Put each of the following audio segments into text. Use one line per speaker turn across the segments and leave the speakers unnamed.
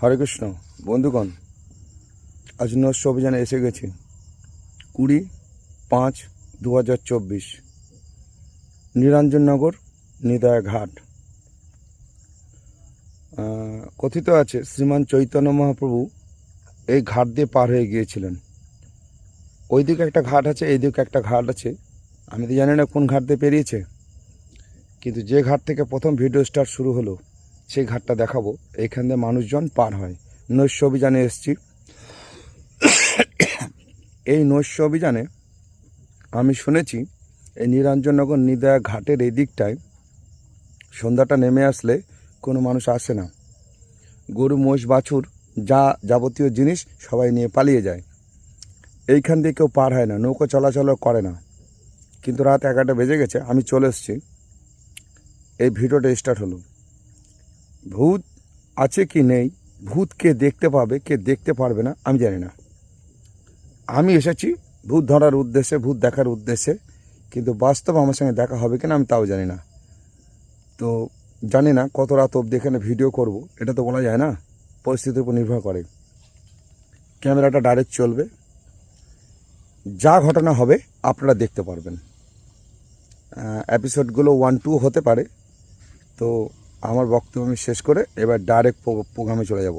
হরে কৃষ্ণ বন্ধুগণ, আজ নৈশ অভিযানে এসে গেছি 20-5-2024 নিরঞ্জননগর নিদয়া ঘাট। কথিত আছে শ্রীমান চৈতন্য মহাপ্রভু এই ঘাট দিয়ে পার হয়ে গিয়েছিলেন। ওইদিকে একটা ঘাট আছে, এইদিকে একটা ঘাট আছে। আমি তো জানি না কোন ঘাট দিয়ে পেরিয়েছে, কিন্তু যে ঘাট থেকে প্রথম ভিডিও স্টার্ট শুরু হলো সেই ঘাটটা দেখাবো। এইখান দিয়ে মানুষজন পার হয়। নৈশ অভিযানে এসছি। এই নৈশ অভিযানে আমি শুনেছি এই নিরঞ্জননগর নিদয়া ঘাটের এই দিকটায় সন্ধ্যাটা নেমে আসলে কোনো মানুষ আসে না। গরু মহিষ বাছুর যা যাবতীয় জিনিস সবাই নিয়ে পালিয়ে যায়। এইখান দিয়ে কেউ পার হয় না, নৌকো চলাচলও করে না। কিন্তু রাত 11টা বেজে গেছে, আমি চলে এসেছি। এই ভিডিওটা স্টার্ট হলো। ভূত আছে কি নেই, ভূত কে দেখতে পাবে কে দেখতে পারবে না আমি জানি না। আমি এসেছি ভূত ধরার উদ্দেশ্যে, ভূত দেখার উদ্দেশ্যে, কিন্তু বাস্তব আমার সঙ্গে দেখা হবে কিনা আমি তাও জানি না। তো জানি না কত রাত অবধি এখানে ভিডিও করব, এটা তো বলা যায় না, পরিস্থিতির উপর নির্ভর করে। ক্যামেরাটা ডাইরেক্ট চলবে, যা ঘটনা হবে আপনারা দেখতে পারবেন। এপিসোডগুলো 1-2 হতে পারে। তো আমার বক্তব্য আমি শেষ করে এবার ডাইরেক্ট প্রোগ্রামে চলে যাব।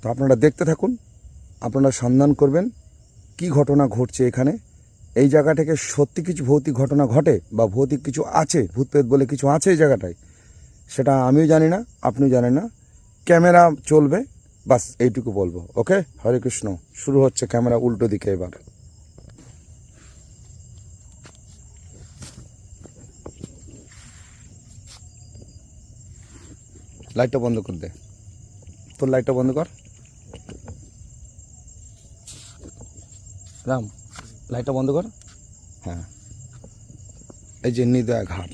তো আপনারা দেখতে থাকুন, আপনারা সন্ধান করবেন কি ঘটনা ঘটছে এখানে। এই জায়গা থেকে সত্যি কিছু ভৌতিক ঘটনা ঘটে বা ভৌতিক কিছু আছে, ভূতপ্রেত বলে কিছু আছে এই জায়গাটায়, সেটা আমিও জানি না, আপনিও জানেন না। ক্যামেরা চলবে, বাস এইটুকু বলবো। ওকে, হরে কৃষ্ণ। শুরু হচ্ছে ক্যামেরা উল্টো দিকে। এবার লাইটটা বন্ধ কর দে, তোর লাইটটা বন্ধ কর। রাম, লাইটটা বন্ধ কর। হ্যাঁ, এই যে নিদয়া ঘাট,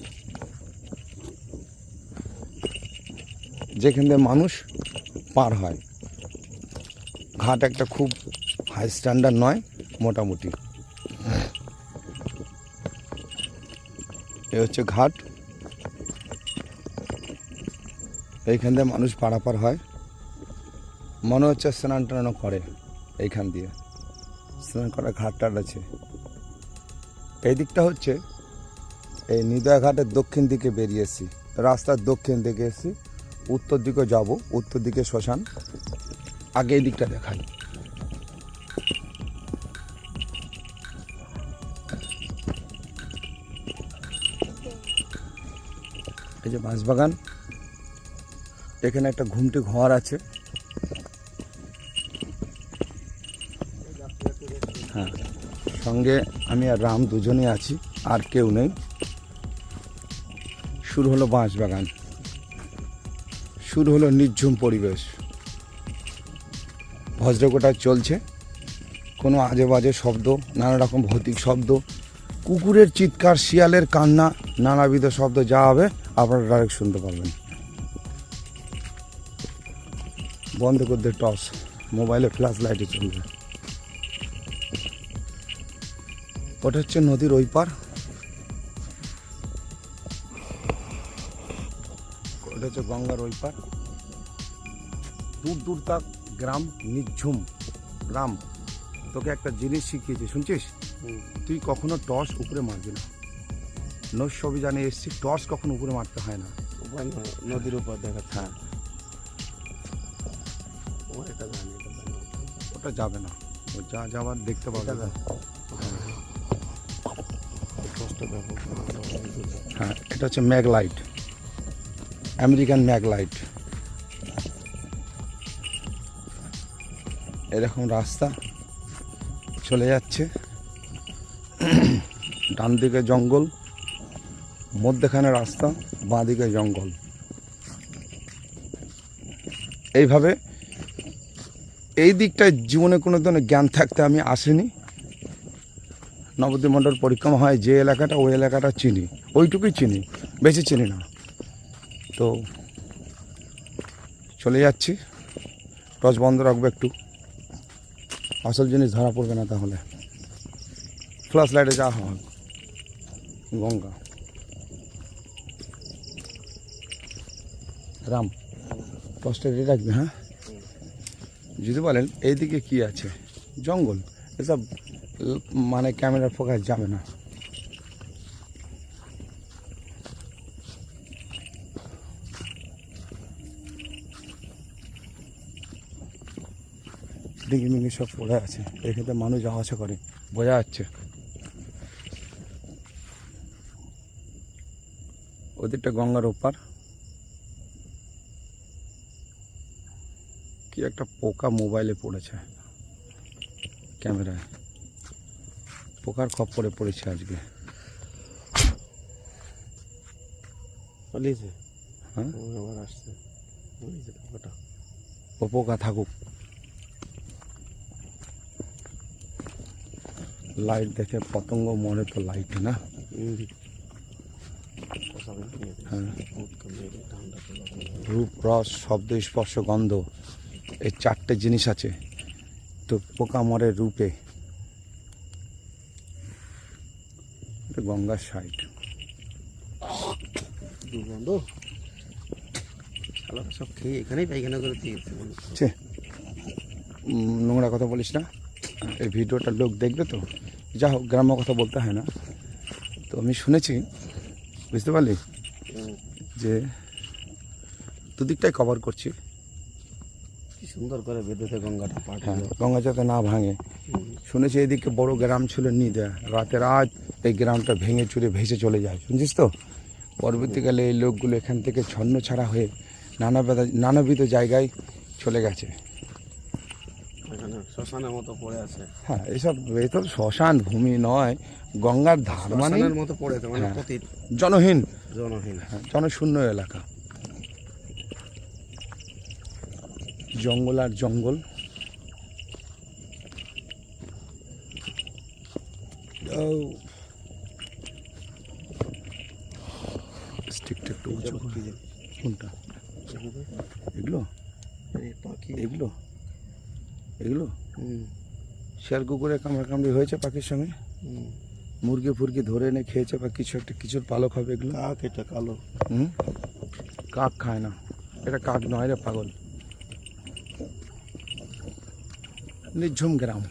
যেখান দিয়ে মানুষ পার হয়। ঘাট একটা খুব হাই স্ট্যান্ডার্ড নয়, মোটামুটি। এ হচ্ছে ঘাট, এইখান দিয়ে মানুষ পারাপার হয়। মনে হচ্ছে স্নান টান করে এইখান দিয়ে, স্নান করা ঘাট টাট আছে। এই দিকটা হচ্ছে এই নিদয়া ঘাটের দক্ষিণ দিকে বেরিয়েছি, রাস্তার দক্ষিণ দিকে এসেছি। উত্তর দিকে যাব, উত্তর দিকে শ্মশান। আগে এই দিকটা দেখাই। এই যে বাঁশবাগান, এখানে একটা ঘুমটি ঘর আছে। হ্যাঁ, সঙ্গে আমি আর রাম দুজনে আছি, আর কেউ নেই। শুরু হলো বাঁশবাগান, শুরু হলো নির্ঝুম পরিবেশ। ভজ্রকোটা চলছে, কোনো আজে বাজে শব্দ, নানা রকম ভৌতিক শব্দ, কুকুরের চিৎকার, শিয়ালের কান্না, নানাবিধ শব্দ যা হবে আপনারা ডাইরেক্ট শুনতে পারবেন। বন্ধ করে দে টর্চ, মোবাইলে ফ্ল্যাশ লাইটে চলবে। ওটা হচ্ছে নদীর ওই পার, ওটা হচ্ছে গঙ্গার ওই পার। দূর দূর তাক গ্রাম, নির্ঝুম গ্রাম। তোকে একটা জিনিস শিখিয়েছি, শুনছিস? তুই কখনো টর্চ উপরে মারবি না। নৈশ অভিযানে এসছি, টর্চ কখনো উপরে মারতে হয় না,
নদীর উপর দেখা।
হ্যাঁ, ওটা যাবে না, ও যা যাবার দেখতে পাবে। হ্যাঁ, এটা হচ্ছে ম্যাগ লাইট, আমেরিকান ম্যাগ লাইট। এরকম রাস্তা চলে যাচ্ছে, ডান দিকে জঙ্গল, মধ্যখানে রাস্তা, বাঁ দিকে জঙ্গল। এইভাবে এই দিকটায় জীবনে কোনো ধরনের জ্ঞান থাকতে আমি আসিনি। নবদ্বীপ মণ্ডল পরিক্রমা হয় যে এলাকাটা, ওই এলাকাটা চিনি, ওইটুকুই চিনি, বেশি চিনি না। তো চলে যাচ্ছি, টর্চ বন্ধ রাখবো একটু, আসল জিনিস ধরা পড়বে না তাহলে। ফ্ল্যাশ লাইটে যা হয় গঙ্গা। রাম, টর্চটা রেডি রাখবি। হ্যাঁ, যদি বলেন এইদিকে কি আছে, জঙ্গল, এসব মানে ক্যামেরার ফোকাস যাবে না। ডিঙ্গি মিঙ্গি সব পড়ে আছে, এখানে মানুষ যাওয়া আসা করে, বোঝা যাচ্ছে। ওদিকটা গঙ্গার ওপার। কি একটা পোকা মোবাইলে পড়েছে, ক্যামেরায় পোকার খপ্পরে পড়েছে আজকে।
পালিয়েছে।
হ্যাঁ,
আবার আসছে। পালিয়েছে পোকাটা।
ও পোকা থাকুক, লাইট দেখে পতঙ্গ মরে তো লাইটে না। হ্যাঁ, রূপ, রস, শব্দ, স্পর্শ, গন্ধ, এই চারটে জিনিস আছে। তো পোকা মরে রূপে। এটা গঙ্গার সাইড।
দুর্গন্ধ। শালারা সব খেয়ে এখানেই পায়খানা করে দিয়েছে।
ছে, নোংরা কথা বলিস না, এই ভিডিওটা লোক দেখবে তো। যা হোক, গ্রাম্য কথা বলতে হয় না। তো আমি শুনেছি, বুঝতে পারলি, যে দুদিকটাই কভার করছি।
কি সুন্দর করে বেঁধেছে গঙ্গাটা পাট।
হ্যাঁ, গঙ্গা যাতে না ভাঙে। শুনেছি এদিকে বড় গ্রাম ছিল নিদা, রাতে রাত এই গ্রামটা ভেঙে চুরে ভেসে চলে যায়, শুনছিস তো। পরবর্তীকালে এই লোকগুলো এখান থেকে ছন্ন ছাড়া হয়ে নানাবিধ জায়গায় চলে গেছে।
এখানে শ্মশানের মতো পড়ে আছে।
হ্যাঁ, এসব এ তো শ্মশান ভূমি নয়, গঙ্গার ধার মানে
শ্মশানের মতো পড়ে আছে, মানে
হ্যাঁ,
পতিত,
জনহীন,
জনহীন।
হ্যাঁ, জনশূন্য এলাকা, জঙ্গল আর জঙ্গল। স্টিকটা একটু উঁচু করে। কোনটা? এগুলো
পাখি
এগুলো এগুলো শেয়াল কুকুরে কামড়াকামড়ি হয়েছে পাখির সঙ্গে, মুরগি ফুরগি ধরে এনে খেয়েছে, বা কিছু একটা কিছুর পালক হবে এগুলো।
কাক, এটা কালো।
কাক খায় না, এটা কাক নয় রে পাগল। নিঝুম গ্রাম।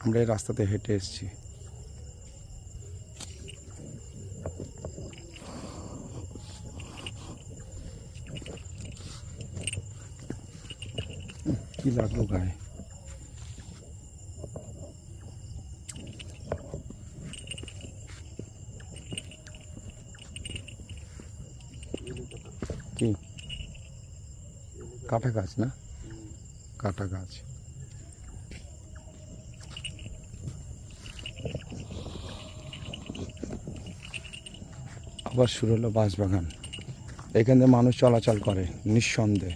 আমরা এই রাস্তাতে হেঁটে এসেছি। কি লাগলো গায়ে? কি কাঁটা গাছ না? কাঁটা গাছ। আবার শুরু হলো বাঁশবাগান। এখানে মানুষ চলাচল করে নিঃসন্দেহে।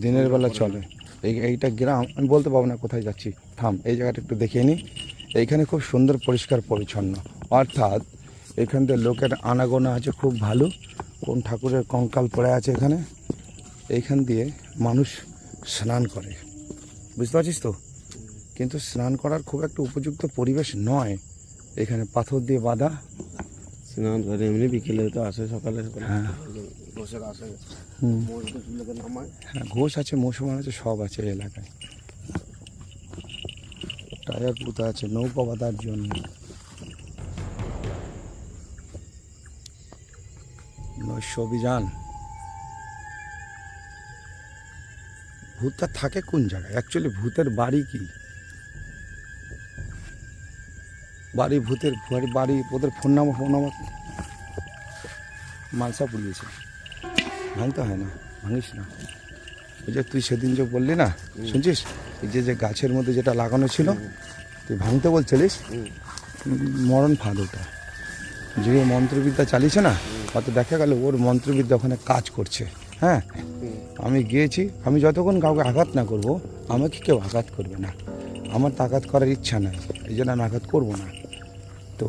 দিনের বেলা চলে। এইটা গ্রাম, আমি বলতে পারবো না কোথায় যাচ্ছি। থাম, এই জায়গাটা একটু দেখিয়ে নিই। এইখানে খুব সুন্দর পরিষ্কার পরিচ্ছন্ন, অর্থাৎ এখান থেকে লোকের আনাগোনা আছে খুব ভালো। কোন ঠাকুরের কঙ্কাল পড়ে আছে এখানে, এইখান দিয়ে মানুষ স্নান করে, বুঝতে পারছিস তো। কিন্তু স্নান করার খুব একটা উপযুক্ত পরিবেশ নয়, এখানে পাথর দিয়ে বাঁধা।
স্নান করে এমনি বিকেলে তো আসে, সকালে সকালে।
হ্যাঁ,
বসের আসে। নামায়।
হ্যাঁ, ঘোষ আছে, মুসলমান আছে, সব আছে এই এলাকায়। টায়ার পুঁতা আছে নৌকা বাঁধার জন্য। নৈশ অভিযান। ভূতটা থাকে কোন জায়গায়? অ্যাকচুয়ালি ভূতের বাড়ি কি? বাড়ি ভূতের বাড়ি, ওদের ফোন নাম্বার মালসা পুড়িয়েছে, ভাঙতে হয় না, ভাঙিস না। ওই যে তুই সেদিন যে বললি না, শুনছিস, এই যে গাছের মধ্যে যেটা লাগানো ছিল, তুই ভাঙতে বলছিলিস, মরণ ফাঁদ ওটা। যে মন্ত্রবিদ্যা চালিয়েছে না, হয়তো দেখা গেল ওর মন্ত্রবিদ্যা ওখানে কাজ করছে। হ্যাঁ, আমি গিয়েছি, আমি যতক্ষণ কাউকে আঘাত না করব, আমাকে কেউ আঘাত করবে না। আমার তো আঘাত করার ইচ্ছা নাই, এই জন্য আমি আঘাত করবো না। তো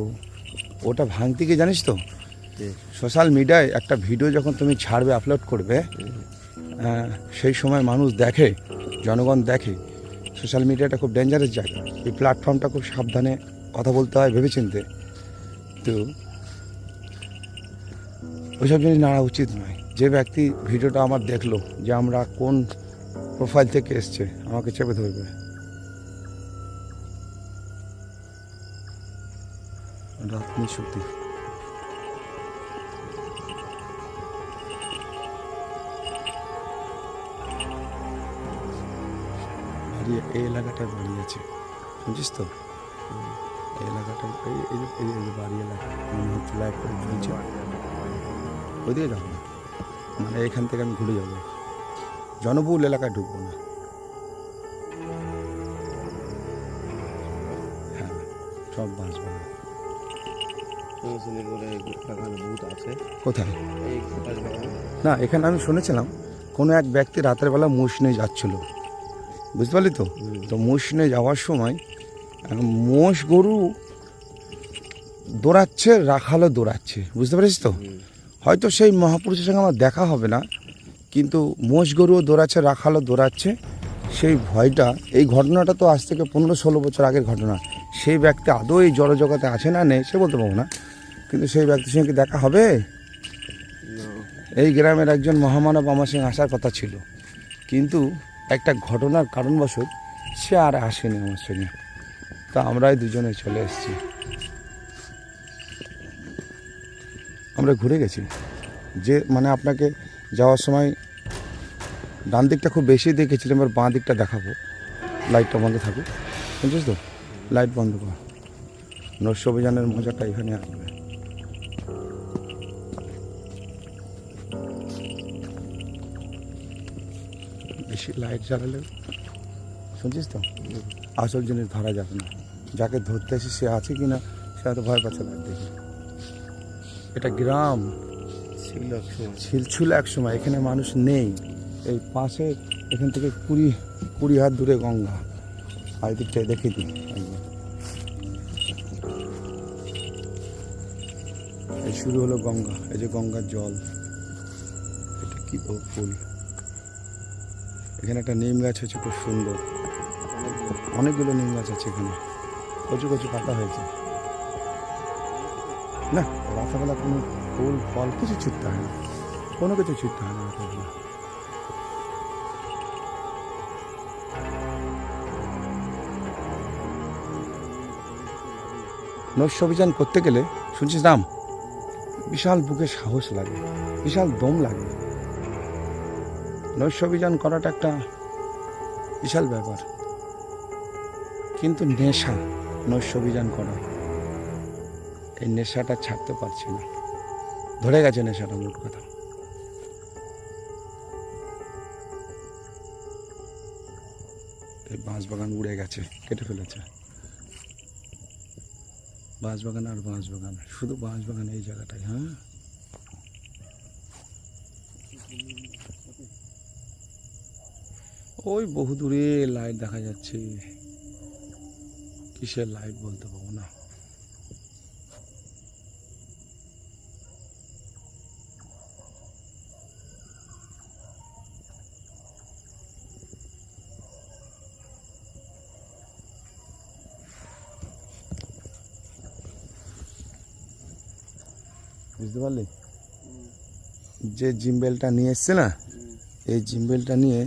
ওটা ভাঙতে গিয়ে জানিস তো, সোশ্যাল মিডিয়ায় একটা ভিডিও যখন তুমি ছাড়বে, আপলোড করবে, সেই সময় মানুষ দেখে, জনগণ দেখে, সোশ্যাল মিডিয়াটা খুব ডেঞ্জারাস জায়গা, এই প্ল্যাটফর্মটা খুব সাবধানে কথা বলতে হয় ভেবেচিন্তে। তো ওইসব জিনিস নাড়া উচিত নয়। যে ব্যক্তি ভিডিওটা আমার দেখলো যে আমরা কোন প্রোফাইল থেকে এসছে, আমাকে চেপে ধরবে। রাতনি সত্যি বাড়ি, এই এলাকাটায় বাড়ি আছে, বুঝিস তো? এই এলাকাটায় এই বাড়ি এলাকা মনে হচ্ছে লাইট করে ঝুলছে। ওইদিকে যাবো না, মানে এখান থেকে আমি ঘুরে যাবো, জনবহুল এলাকায় ঢুকবো না। হ্যাঁ, সব বাঁচবো না।
শুনে বলে বাগানে ভূত আছে।
কোথায়?
এই কাজ বাগানে।
না, এখানে আমি শুনেছিলাম কোনো এক ব্যক্তি রাতের বেলা মোষ নিয়ে যাচ্ছিল, বুঝতে পারলি তো? তো মোষ নিয়ে যাওয়ার সময় মোষ গরু দৌড়াচ্ছে, রাখালও দৌড়াচ্ছে, বুঝতে পারিস তো? হয়তো সেই মহাপুরুষের সঙ্গে আমার দেখা হবে না, কিন্তু মোষ গরুও দৌড়াচ্ছে, রাখালও দৌড়াচ্ছে। সেই ভয়টা, এই ঘটনাটা তো আজ থেকে 15-16 বছর আগের ঘটনা। সেই ব্যক্তি আদৌ এই জড়জগতে আছে না নেই সে বলতে পারবো না, কিন্তু সেই ব্যক্তির সঙ্গে দেখা হবে। এই গ্রামের একজন মহামানব আমার সঙ্গে আসার কথা ছিল, কিন্তু একটা ঘটনার কারণবশত সে আর আসেনি আমার সঙ্গে। তা আমরাই দুজনে চলে এসেছি। আমরা ঘুরে গেছি, যে মানে আপনাকে যাওয়ার সময় ডান দিকটা খুব বেশি দেখেছিলাম, এবার বাঁ দিকটা দেখাবো। লাইটটা বন্ধ থাকুক, বুঝছিস তো? লাইট বন্ধ কর। নস্য অভিযানের মজাটা এখানে আসবে। বেশি লাইট জ্বালালে, শুনছিস তো, আসল জিনিস ধরা যাবে না। যাকে ধরতে এসে সে আছে কি না সে হয়তো ভয় পাচ্ছে লাইট দেখে। এটা গ্রাম ছিল এক সময়, এখানে মানুষ নেই। এই পাশে এখান থেকে 20 হাত দূরে গঙ্গা। আর দিকটায় দেখে দিই একবার। এই শুরু হলো গঙ্গা, এই যে গঙ্গার জল। এটা কি ফুল? এখানে একটা নিম গাছ আছে, খুব সুন্দর। অনেকগুলো নিম গাছ আছে এখানে, কচু কচু পাতা হয়েছে। না, রাতেবেলা কোনো ফুল ফল কিছু ছুটতে হয় না, কোনো কিছু ছুটতে হয় না রাতেবেলা। নৈশ অভিযান করতে গেলে শুনছিস দাম, বিশাল বুকে সাহস লাগে, বিশাল দম লাগে। নৈশ অভিযান করাটা একটা বিশাল ব্যাপার, কিন্তু নেশা নৈশ অভিযান করা, এই নেশাটা ছাড়তে পারছি না। ধরে গেছে নেশাটা, মোট কথা। এই বাঁশবাগান উড়ে গেছে, কেটে ফেলেছে। বাঁশবাগান আর বাঁশবাগান, শুধু বাঁশবাগান এই জায়গাটায়। হ্যাঁ, ওই বহু দূরে লাইট দেখা যাচ্ছে, কিসের লাইট বলতে পারবো না। বুঝতে পারলি? যে জিম্বেলটা নিয়ে এসছে না, এই জিম্বেলটা নিয়ে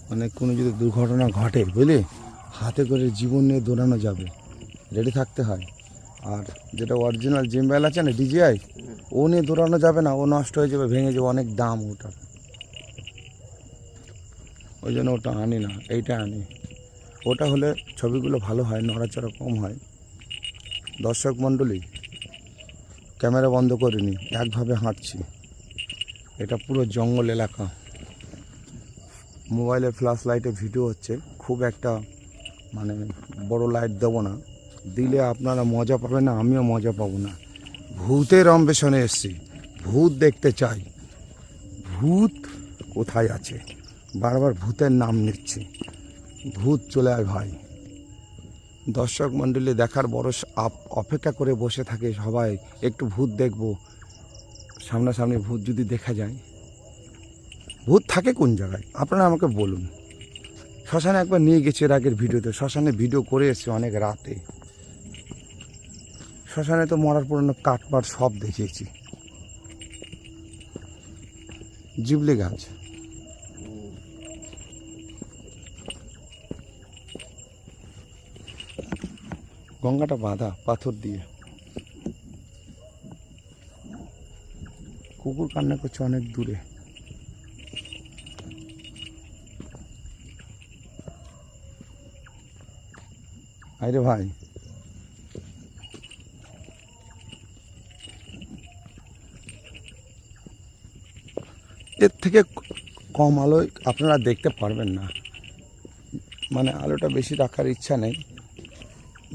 মানে কোনো যদি দুর্ঘটনা ঘটে, বুঝলি, হাতে করে জীবন নিয়ে দৌড়ানো যাবে, রেডি থাকতে হয়। আর যেটা অরিজিনাল জিম্বেল আছে না, DJI, ও নিয়ে দৌড়ানো যাবে না, ও নষ্ট হয়ে যাবে, ভেঙে যাবে, অনেক দাম ওটার। ওই জন্য ওটা আনি না, এইটা আনি। ওটা হলে ছবিগুলো ভালো হয়, নড়াচড়া কম হয়। দর্শক মণ্ডলী, ক্যামেরা বন্ধ করিনি, একভাবে হাঁটছি। এটা পুরো জঙ্গল এলাকা। মোবাইলের ফ্ল্যাশ লাইটে ভিডিও হচ্ছে, খুব একটা মানে বড় লাইট দেবো না, দিলে আপনারা মজা পাবেন না, আমিও মজা পাবো না। ভূতের অন্বেষণে এসছি, ভূত দেখতে চাই। ভূত কোথায় আছে? বারবার ভূতের নাম নিচ্ছি। ভূত চলে আয় ভাই। দর্শক মণ্ডলী দেখার বড় অপেক্ষা করে বসে থাকে সবাই, একটু ভূত দেখবো। সামনাসামনি ভূত যদি দেখা যায়, ভূত থাকে কোন জায়গায় আপনারা আমাকে বলুন। শ্মশানে একবার নিয়ে গেছি এর আগের ভিডিওতে, শ্মশানে ভিডিও করে এসেছি অনেক রাতে। শ্মশানে তো মরার পুরনো কাঠপাট সব দেখিয়েছি। জিবলি গাছ, গঙ্গাটা বাঁধা পাথর দিয়ে। কুকুর কান্না করছে অনেক দূরে। আরে ভাই, এর থেকে কম আলোয় আপনারা দেখতে পারবেন না, মানে আলোটা বেশি রাখার ইচ্ছা নেই।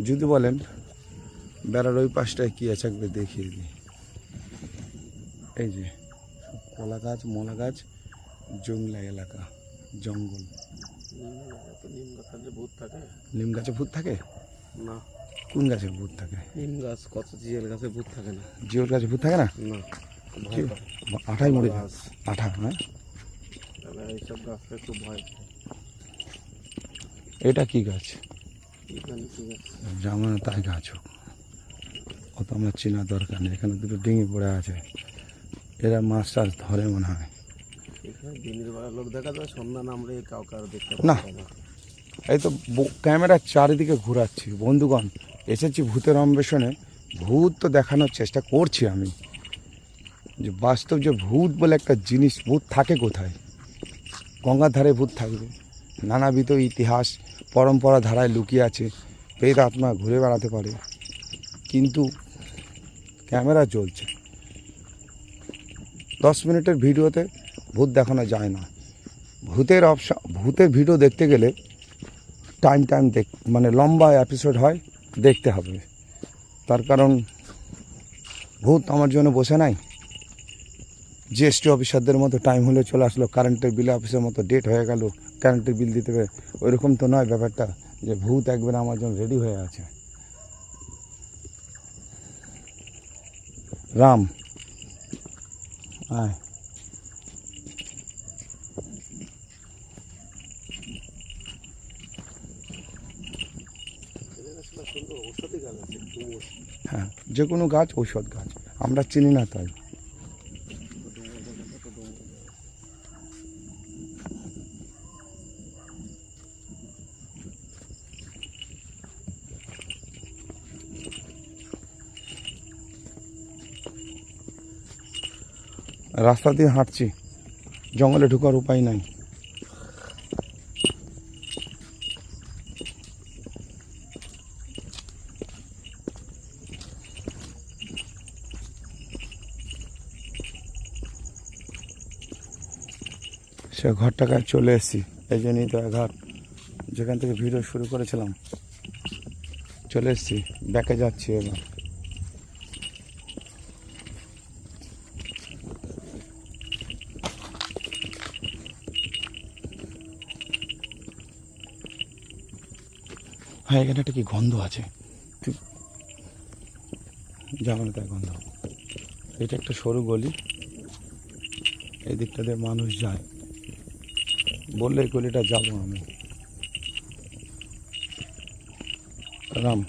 যদি বলেন বেড়ার ওই পাশটায় কী আছে একবার দেখিয়ে দিই। এই যে কলা গাছ, মলা গাছ, জংলা এলাকা, জঙ্গল। নিম গাছে ভূত থাকে
না?
কোন গাছে ভূত থাকে?
নিম গাছ, কত জিয়েল গাছে ভূত থাকে না?
জিওর গাছে ভূত থাকে না?
না,
আঠাই মরে গাছ, আঠা। হ্যাঁ,
এইসব গাছটা একটু ভয়।
এটা কি গাছ?
এখানে কি গাছ?
যেমন তাই গাছ হোক, অত আমার চেনা দরকার নেই। এখানে দুটো ডিঙি পড়ে আছে, এরা মাছ টাছ ধরে মনে হয়।
এখানে দিনের বেলা লোক দেখা যায়, সন্ধ্যা নামলে কাউকে আর দেখতে
না।
পাওয়া যায় না।
এই তো ক্যামেরার চারিদিকে ঘোরাচ্ছি বন্ধুগণ, এসেছি ভূতের অন্বেষণে। ভূত তো দেখানোর চেষ্টা করছি আমি, যে বাস্তব যে ভূত বলে একটা জিনিস, ভূত থাকে কোথায়? গঙ্গার ধারে ভূত থাকবে, নানাবিধ ইতিহাস পরম্পরা ধারায় লুকিয়ে আছে, প্রেত আত্মা ঘুরে বেড়াতে পারে, কিন্তু ক্যামেরা চলছে। 10 মিনিটের ভিডিওতে ভূত দেখানো যায় না। ভূতের ভিডিও দেখতে গেলে টাইম মানে লম্বা এপিসোড হয়, দেখতে হবে। তার কারণ ভূত আমার জন্য বসে নাই। জিএসটি অফিসারদের মতো টাইম হলে চলে আসলো, কারেন্টের বিল অফিসের মতো ডেট হয়ে গেল, কারেন্টের বিল দিতে হবে। ওইরকম তো নয় ব্যাপারটা, যে ভূত একবার আমার জন্য রেডি হয়ে আছে। রাম আয়, হ্যাঁ, যে কোনো গাছ ঔষধ গাছ, আমরা চিনি না তাই। রাস্তা দিয়ে হাঁটছি, জঙ্গলে ঢোকার উপায় নাই। সে ঘরটাকে চলে এসেছি, এই জন্যই তো ঘাট যেখান থেকে ভিডিও শুরু করেছিলাম চলে এসেছি, ব্যাকে যাচ্ছি এবার। হ্যাঁ, এখানে একটা কি গন্ধ আছে, যেমন তাই গন্ধ। এটা একটা সরু গলি, এই দিকটা দিয়ে মানুষ যায়, বললে এই গলিটা যাবো আমি। রাম,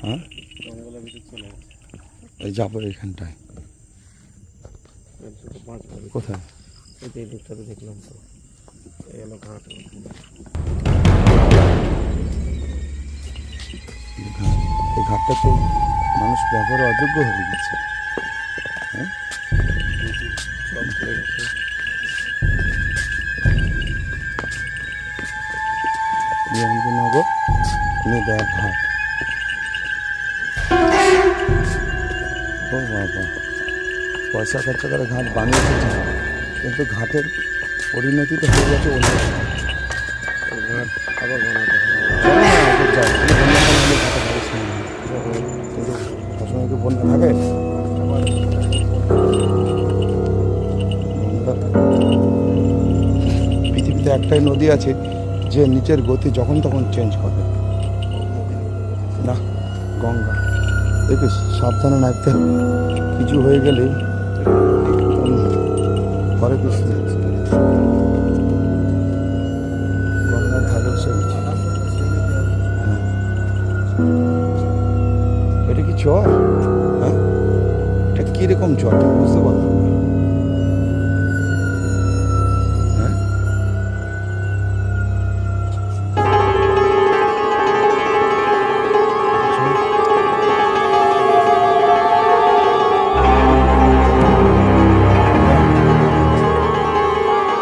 হ্যাঁ
জঙ্গলের ভিতরে চলে গেছে।
এই যাবো এইখানটায়। কোথায়?
এই যে এই দিকটাতে দেখলাম তো, এই হলো ঘাট।
এই ঘাটটা তো মানুষ ব্যবহার অযোগ্য হয়ে গেছে। হ্যাঁ,
সব চলে গেছে।
নিরঞ্জননগর নিদার ঘাট। ও বাবা, পয়সা খরচা করে ঘাট বানিয়েছে, কিন্তু ঘাটের পরিণতি তো হয়ে গেছে অন্য।
ঘাট আবার বানাতে হবে।
কিন্তু সবসময় কি বন্যা থাকে? পৃথিবীতে একটাই নদী আছে যে নিচের গতি যখন তখন চেঞ্জ করবে না, গঙ্গা। দেখিস, সাবধানে নামতে হবে, কিছু হয়ে গেলে হরে কৃষ্ণ। গঙ্গা বসে গেছি। হ্যাঁ। এটা কি চর? হ্যাঁ, এটা কিরকম চর ঠিক বুঝতে পারলাম না। হ্যাঁ,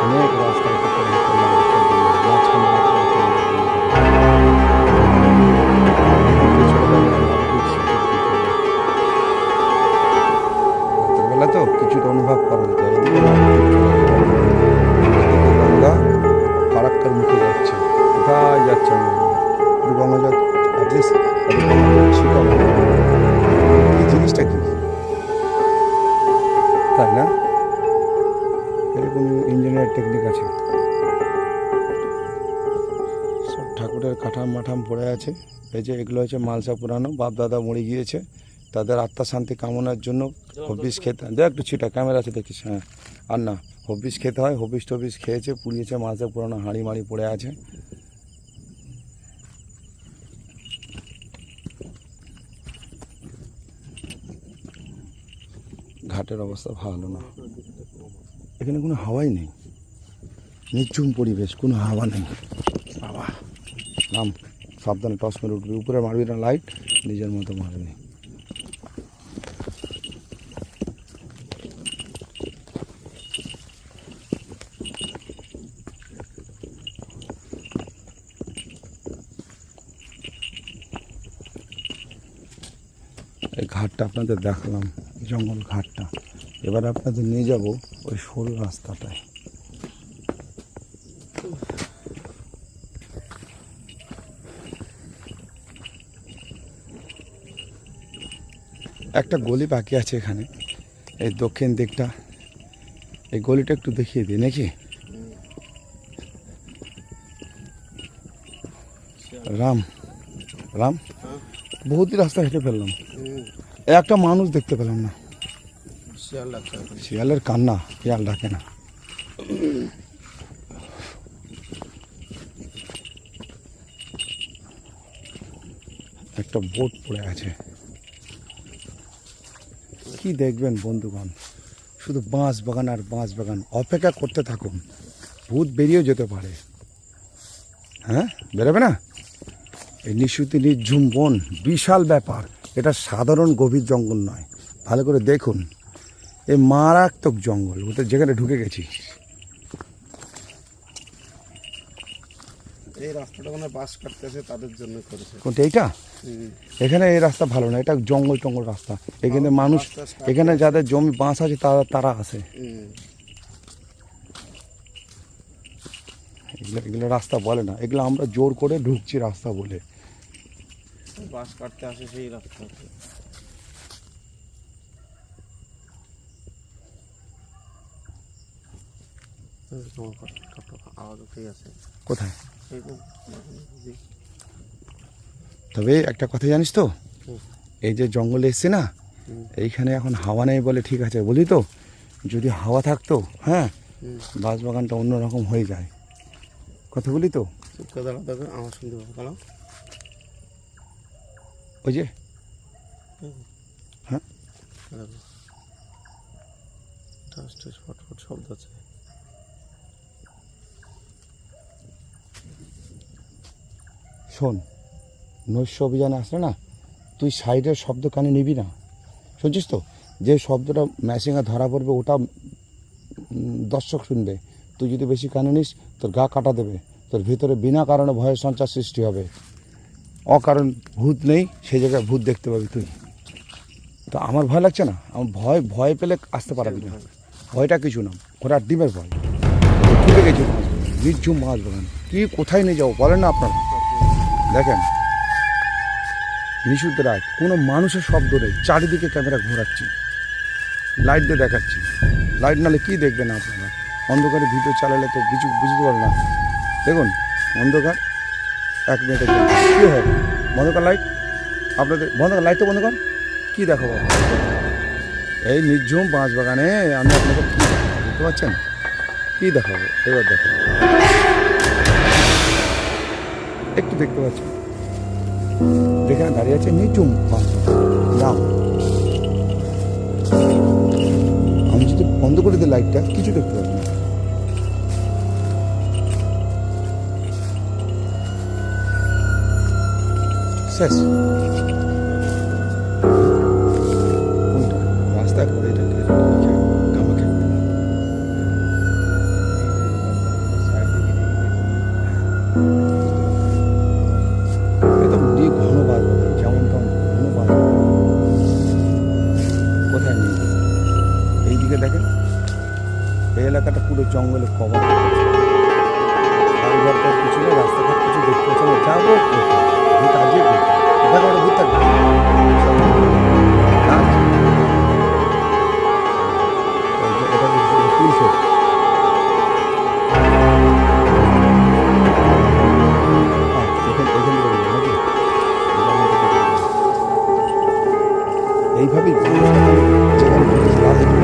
অনেক রাস্তা এটা করে করলাম, মাঝখানে রাত্রেবেলা তো কিছুটা অনুভব করা যায়। এদিকে গঙ্গা ফারাক্কার মুখে যাচ্ছে, কোথায় যাচ্ছে আমি জানি না। কিন্তু গঙ্গা জল অ্যাটলিস্ট ছিটা এই জিনিসটা কি, তাই না? এরকম ইঞ্জিনিয়ার টেকনিক আছে। সব ঠাকুরের কাঠাম মাঠাম পড়ে আছে। এই যে এগুলো হচ্ছে মালসা পুরানো, বাপ দাদা মরে গিয়েছে, তাদের আত্মা শান্তি কামনার জন্য হবিস খেতে দেখ একটু ছিটা ক্যামেরা আছে দেখিস। হ্যাঁ, আর না হবিস খেতে হয়, হবিস টবিস খেয়েছে, পুড়িয়েছে, মালসা পুরানো হাঁড়ি মাড়ি পড়ে আছে। ঘাটের অবস্থা ভালো না, এখানে কোনো হাওয়াই নেই, নির্ঝুম পরিবেশ, কোনো হাওয়া নেই। বাবা নাম সাবধানে, টস মেরে উঠবি, উপরে মারবি না লাইট, নিজের মতো মারবি। এই ঘাটটা আপনাদের দেখালাম, জঙ্গল ঘাটটা। এবার আপনাদের নিয়ে যাব ওই সরু রাস্তাটায়। একটা গলি বাকি আছে এখানে, এই দক্ষিণ দিকটা, এই গলিটা একটু দেখিয়ে দিই নাকি? রাম রাম, বহুত রাস্তা হেঁটে ফেললাম, একটা মানুষ দেখতে পেলাম না। শিয়ালের কান্না, শিয়াল ডাকে না। একটা বোট পড়ে আছে, কি দেখবেন বন্ধুগণ, শুধু বাঁশ বাগান আর বাঁশ বাগান। অপেক্ষা করতে থাকুন, ভূত বেরিয়েও যেতে পারে। হ্যাঁ, বেরোবে না? এই নিশুতি নির্ঝুম বন বিশাল ব্যাপার, এটা সাধারণ গভীর জঙ্গল নয়। ভালো করে দেখুন, এই মারাত্মক জঙ্গল, ওটা যেখানে ঢুকে গেছি।
এই রাস্তাটা মানে বাস কাটতেছে তাদের জন্য করেছে।
কোনটা এইটা? এখানে এই রাস্তা ভালো না, এটা জঙ্গল টঙ্গল রাস্তা। এখানে মানুষ, এখানে যাদের জমি বাঁশ আছে তারা আসে। এগুলো রাস্তা বলে না, এগুলো আমরা জোর করে ঢুকছি রাস্তা বলে।
বাস কাটতে আসে সেই রাস্তা। আওয়াজ উঠে আছে
কোথায়? তবে একটা কথা জানিস তো, এই যে জঙ্গলে এসছে না, এইখানে এখন হাওয়া নেই বলে ঠিক আছে, বলি তো, যদি হাওয়া থাকতো, হ্যাঁ, বাঁশবাগানটা অন্যরকম হয়ে যায়। কথা বলি তো,
আমার শুনতে পাবো।
ওই যে হ্যাঁ,
ফটফট শব্দ আছে।
শোন, নৈশ অভিযানে আসলে না, তুই সাইডের শব্দ কানে নিবি না, শুনছিস তো? যে শব্দটা ম্যাচিংয়ে ধরা পড়বে ওটা দর্শক শুনবে। তুই যদি বেশি কানে নিস, তোর গা কাটা দেবে, তোর ভিতরে বিনা কারণে ভয়ের সঞ্চার সৃষ্টি হবে। অকারণ ভূত নেই, সেই জায়গায় ভূত দেখতে পাবি তুই। তো আমার ভয় লাগছে না, আমার ভয় পেলে আসতে পারবি না। ভয়টা কিছু না, ঘোড়ার ডিমের ভয়। ঢুকে গেছি মাছ বাগান, নির্ঝুম মাছ বাগান, কি কোথায় নিয়ে যাবো বলেন না আপনারা? দেখেন, নিশুদ্ধ রাত, কোনো মানুষের শব্দ নেই, চারিদিকে ক্যামেরা ঘোরাচ্ছি, লাইট দিয়ে দেখাচ্ছি। লাইট নালে কি দেখবেন আপনারা? অন্ধকারে ভিডিও চালালে তো কিছু বুঝতে পারো না। দেখুন অন্ধকার, 1 মিনিটের জন্য কী হয়, বন্ধ কর লাইট, আপনাদের বন্ধ কর লাইটটা, বন্ধ কর। কী দেখো বাবা, এই নির্ঝুম বাঁশ বাগানে আমি আপনাদের কী দেখাবো বুঝতে পারছেন? কী দেখাবো এবার দেখো। দেখতে পাচ্ছ, যেখানে দাঁড়িয়ে আছে নিচুম নাম। আমি যদি বন্ধ করে দিই লাইটটা, কিছু দেখতে পাবো না। শেষ। কোনটা রাস্তা করে এটা কামাখ্যা? একদম দিয়ে ঘন বাস, যেমন কেমন ঘন বাস। কোথায় নেই? এইদিকে দেখেন, এই এলাকাটা পুরো জঙ্গলে কভার। বাড়িঘরটার কিছু নেই, রাস্তাঘাট কিছু দেখতে পাচ্ছি না। যাবো ভূত, আজকে ভূত, কোথায় করে ভূত থাকবে? সব গাছ। এটা পুলিশ। এইভাবেই যেখানে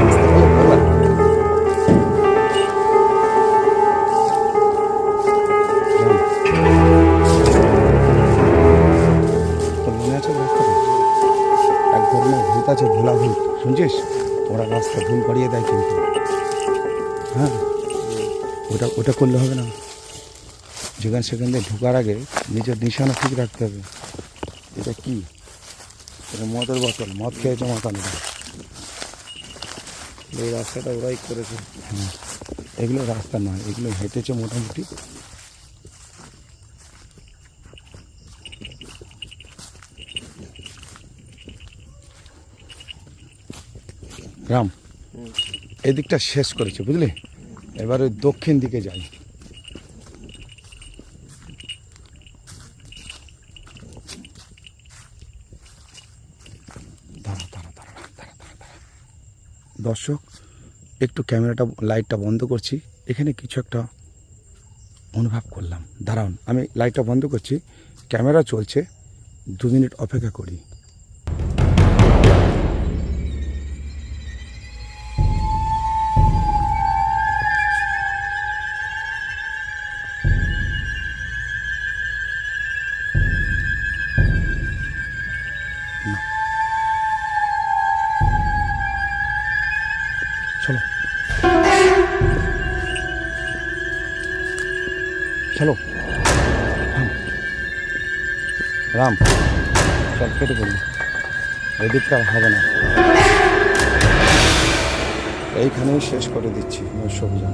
রাস্তা হলে ভালো। মনে আছে রাস্তা এক ধরনের ভূত আছে, ভোলা ভূত, শুনছিস? ওরা রাস্তা ভুল করিয়ে দেয় কিন্তু। হ্যাঁ, ওটা করলে হবে না। যেখানে সেখান দিয়ে ঢোকার আগে নিজের নিশানা ঠিক রাখতে হবে। এটা কি? এটা মদের বোতল, মদ খেয়েছে মাথা নেই।
এই রাস্তাটা ওরাই করেছে।
হ্যাঁ, এগুলো রাস্তা নয়, এগুলো হেঁটেছে মোটামুটি। রাম এদিকটা শেষ করেছে, বুঝলি? এবার ওই দক্ষিণ দিকে যাই। দর্শক, একটু ক্যামেরাটা লাইটটা বন্ধ করছি। এখানে কিছু একটা অনুভব করলাম। দাঁড়ান, আমি লাইটটা বন্ধ করছি, ক্যামেরা চলছে, 2 মিনিট অপেক্ষা করি। চলো চলো রাম, চল কেটে পড়ি, এদিকটা হবে না। এইখানেই শেষ করে দিচ্ছি মৎস্য অভিযান।